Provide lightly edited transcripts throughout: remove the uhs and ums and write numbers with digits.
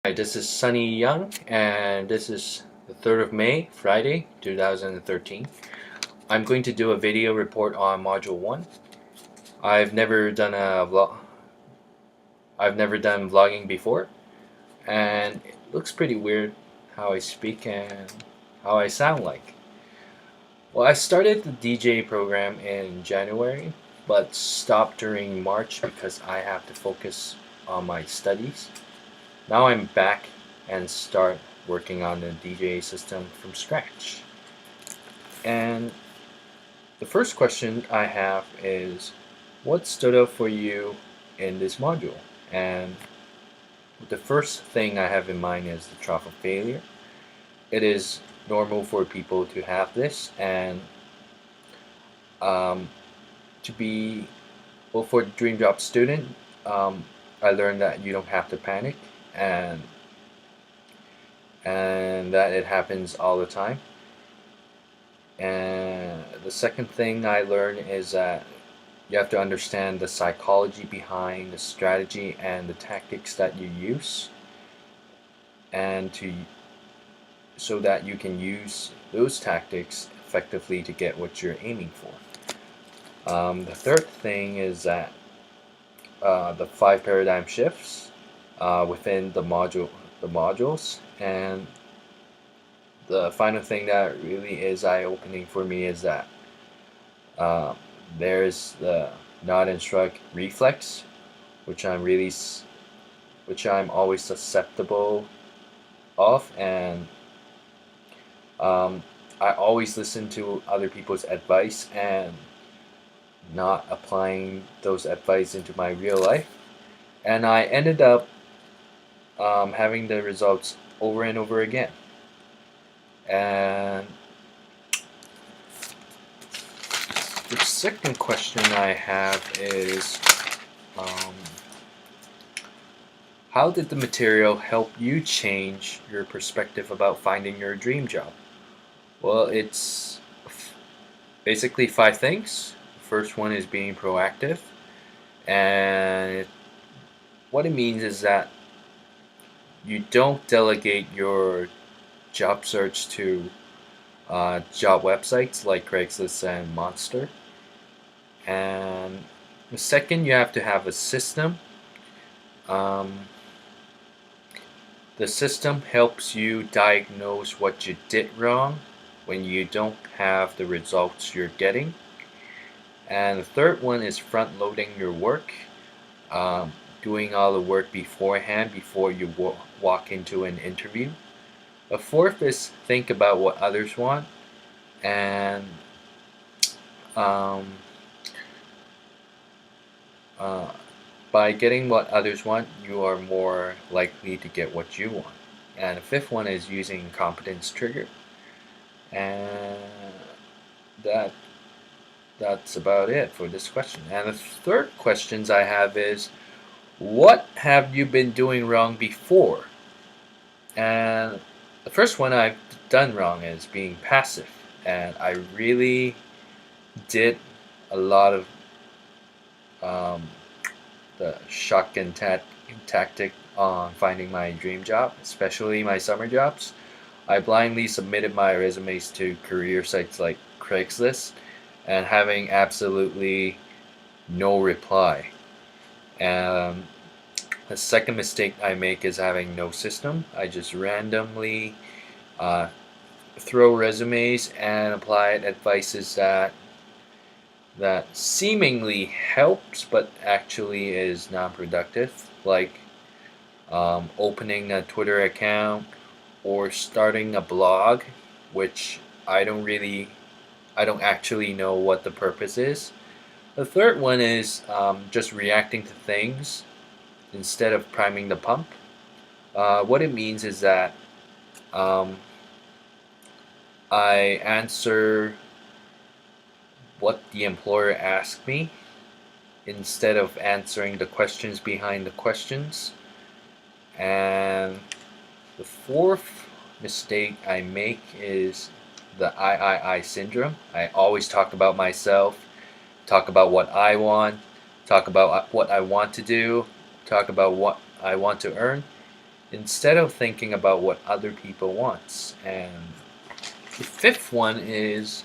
Hi, this is Sunny Young, and this is the 3rd of May, Friday, 2013. I'm going to do a video report on Module 1. I've never done a vlog. I've never done vlogging before, and it looks pretty weird how I speak and how I sound like. Well, I started the DJ program in January, but stopped during March because I have to focus on my studies. Now I'm back and start working on the DJ system from scratch. And the first question I have is, what stood out for you in this module? And the first thing I have in mind is the trough of failure. It is normal for people to have this, and um, to be, well, for the Dream Job student, I learned that you don't have to panic, and that it happens all the time. And the second thing I learned is that you have to understand the psychology behind the strategy and the tactics that you use, and so that you can use those tactics effectively to get what you're aiming for. The third thing is that the 5 paradigm shifts within the modules, and the final thing that really is eye-opening for me is that there's the nod and shrug reflex, which I'm always susceptible of, and I always listen to other people's advice and not applying those advice into my real life, and I ended up having the results over and over again. And the second question I have is, how did the material help you change your perspective about finding your dream job? Well, it's basically 5 things. The first one is being proactive, and what it means is that you don't delegate your job search to job websites like Craigslist and Monster. And the second, you have to have a system. The system helps you diagnose what you did wrong when you don't have the results you're getting. And the third one is front loading your work, doing all the work beforehand before you walk into an interview. The fourth is think about what others want, and by getting what others want, you are more likely to get what you want. And the fifth one is using competence trigger, and that's about it for this question. And the third questions I have is, what have you been doing wrong before? And the first one I've done wrong is being passive, and I really did a lot of the shotgun tactic on finding my dream job, especially my summer jobs. I blindly submitted my resumes to career sites like Craigslist and having absolutely no reply. And the second mistake I make is having no system. I just randomly throw resumes and apply advices that seemingly helps but actually is non-productive, like opening a Twitter account or starting a blog, which I don't actually know what the purpose is. The third one is just reacting to things instead of priming the pump. What it means is that I answer what the employer asked me instead of answering the questions behind the questions. And the fourth mistake I make is the I syndrome. I always talk about myself, talk about what I want, talk about what I want to do, talk about what I want to earn, instead of thinking about what other people want. And the fifth one is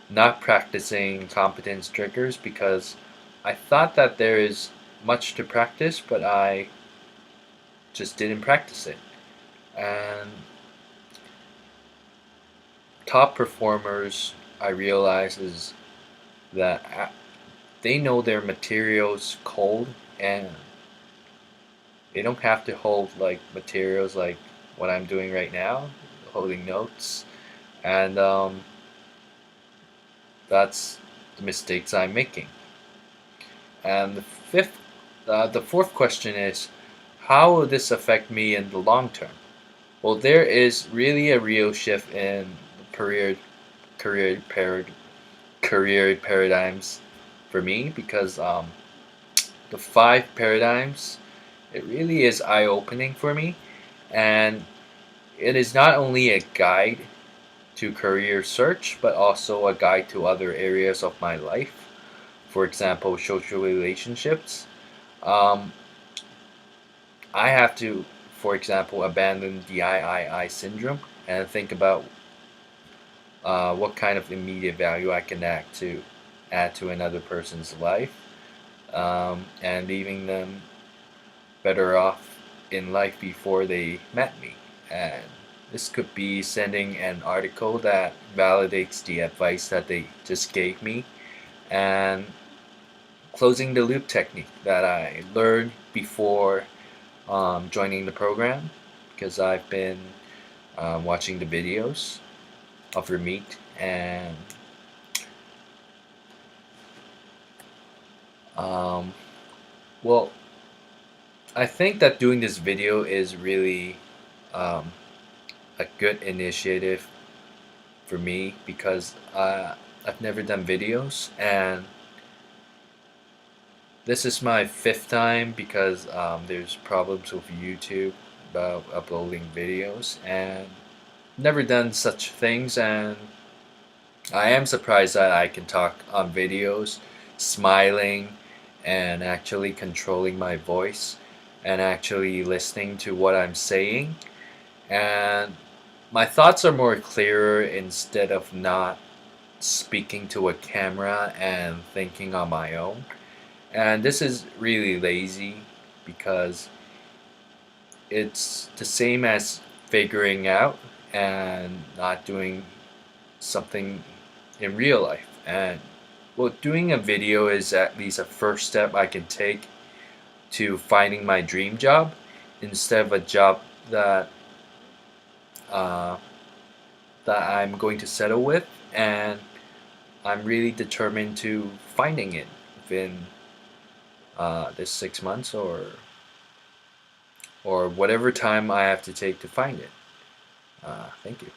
not practicing competence triggers, because I thought that there is much to practice, but I just didn't practice it. And top performers, I realize, is that they know their materials cold, and they don't have to hold like materials like what I'm doing right now, holding notes. And that's the mistakes I'm making. And the fourth question is, how will this affect me in the long term? Well, there is really a real shift in career career paradigms for me, because the five paradigms, it really is eye opening for me, and it is not only a guide to career search, but also a guide to other areas of my life. For example, social relationships. Um, I have to, for example, abandon the I syndrome and think about what kind of immediate value I can add to another person's life, and leaving them better off in life before they met me. And this could be sending an article that validates the advice that they just gave me, and closing the loop technique that I learned before joining the program, because I've been watching the videos of Ramit. And um, well, I think that doing this video is really um, a good initiative for me, because I've never done videos, and this is my fifth time, because there's problems with YouTube about uploading videos, and never done such things. And I am surprised that I can talk on videos, smiling, and actually controlling my voice, and actually listening to what I'm saying. And my thoughts are more clearer, instead of not speaking to a camera and thinking on my own. And this is really lazy, because it's the same as figuring out and not doing something in real life. And well, doing a video is at least a first step I can take to finding my dream job, instead of a job that uh, that I'm going to settle with. And I'm really determined to finding it within this 6 months, or whatever time I have to take to find it. Thank you.